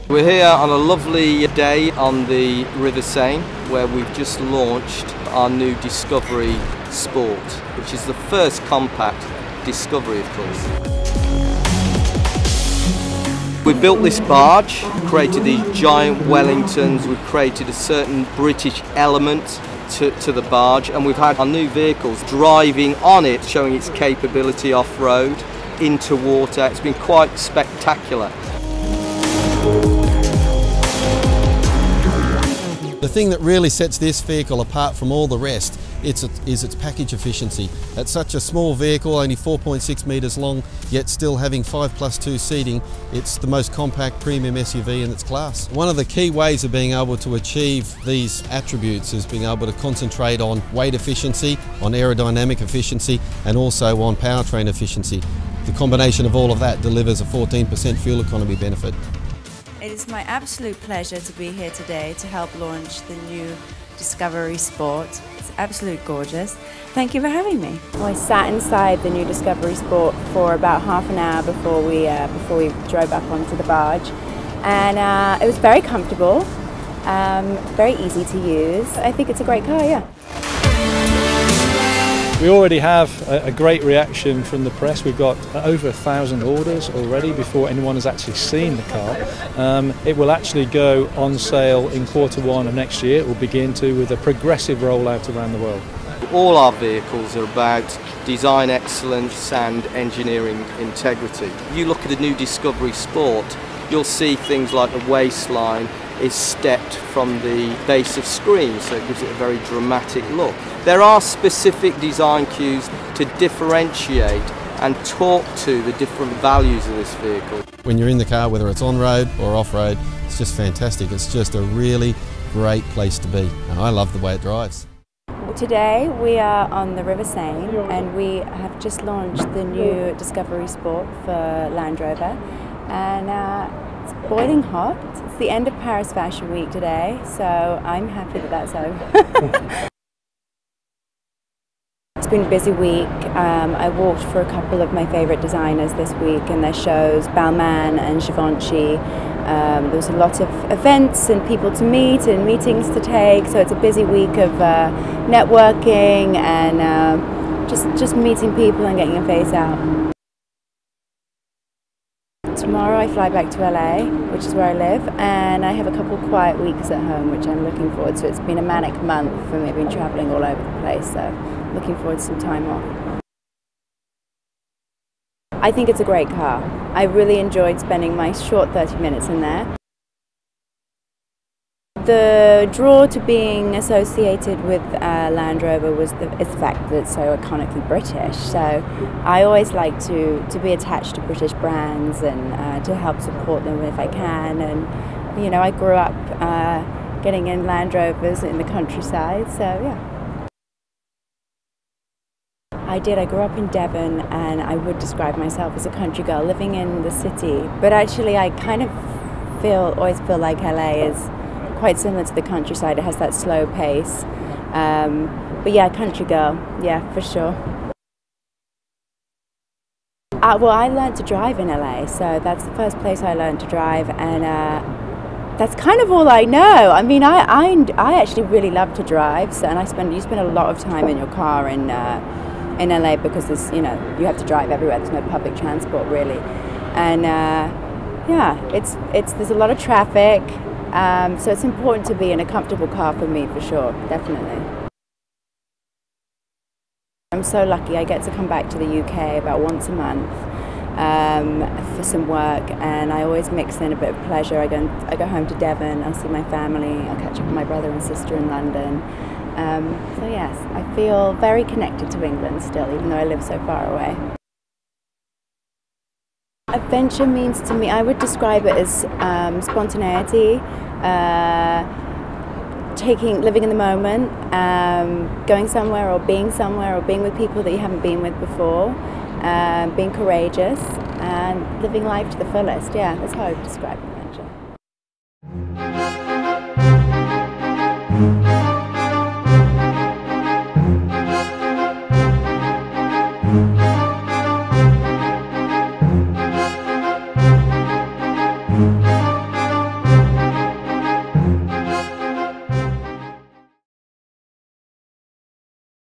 We're here on a lovely day on the River Seine, where we've just launched our new Discovery Sport, which is the first compact Discovery, of course. We built this barge, created these giant Wellingtons, we've created a certain British element to the barge, and we've had our new vehicles driving on it, showing its capability off-road, into water. It's been quite spectacular. The thing that really sets this vehicle apart from all the rest is its package efficiency. At such a small vehicle, only 4.6 metres long, yet still having 5+2 seating, it's the most compact premium SUV in its class. One of the key ways of being able to achieve these attributes is being able to concentrate on weight efficiency, on aerodynamic efficiency, and also on powertrain efficiency. The combination of all of that delivers a 14% fuel economy benefit. It is my absolute pleasure to be here today to help launch the new Discovery Sport. It's absolutely gorgeous. Thank you for having me. Well, I sat inside the new Discovery Sport for about half an hour before we drove up onto the barge, and it was very comfortable, very easy to use. I think it's a great car, yeah. We already have a great reaction from the press. We've got over 1,000 orders already before anyone has actually seen the car. It will actually go on sale in Q1 of next year. It will begin with a progressive rollout around the world. All our vehicles are about design excellence and engineering integrity. You look at the new Discovery Sport, you'll see things like the waistline is stepped from the base of screen, so it gives it a very dramatic look. There are specific design cues to differentiate and talk to the different values of this vehicle. When you're in the car, whether it's on-road or off-road, it's just fantastic. It's just a really great place to be, and I love the way it drives. Today we are on the River Seine, and we have just launched the new Discovery Sport for Land Rover, and it's boiling hot. It's the end of Paris Fashion Week today, so I'm happy that that's over. It's been a busy week. I walked for a couple of my favourite designers this week in their shows, Balmain and Givenchy. There was a lot of events and people to meet and meetings to take, so it's a busy week of networking and just meeting people and getting your face out. Tomorrow I fly back to LA, which is where I live, and I have a couple of quiet weeks at home, which I'm looking forward to. It's been a manic month for me. I've been travelling all over the place, so looking forward to some time off. I think it's a great car. I really enjoyed spending my short 30 minutes in there. The draw to being associated with Land Rover is the fact that it's so iconically British. So I always like to be attached to British brands and to help support them if I can. And you know, I grew up getting in Land Rovers in the countryside, so yeah. I did. I grew up in Devon, and I would describe myself as a country girl living in the city. But actually, I kind of always feel like LA is quite similar to the countryside. It has that slow pace. But yeah, country girl, yeah, for sure. Well, I learned to drive in LA, so that's the first place I learned to drive, and that's kind of all I know. I mean, I actually really love to drive, so, and you spend a lot of time in your car in LA because there's, you have to drive everywhere. There's no public transport really, and yeah, there's a lot of traffic. So it's important to be in a comfortable car for me, for sure, definitely. I'm so lucky. I get to come back to the UK about once a month for some work, and I always mix in a bit of pleasure. I go home to Devon, I'll see my family, I'll catch up with my brother and sister in London. So yes, I feel very connected to England still, even though I live so far away. Adventure means to me, I would describe it as spontaneity, living in the moment, going somewhere or being with people that you haven't been with before, being courageous and living life to the fullest. Yeah, that's how I would describe adventure.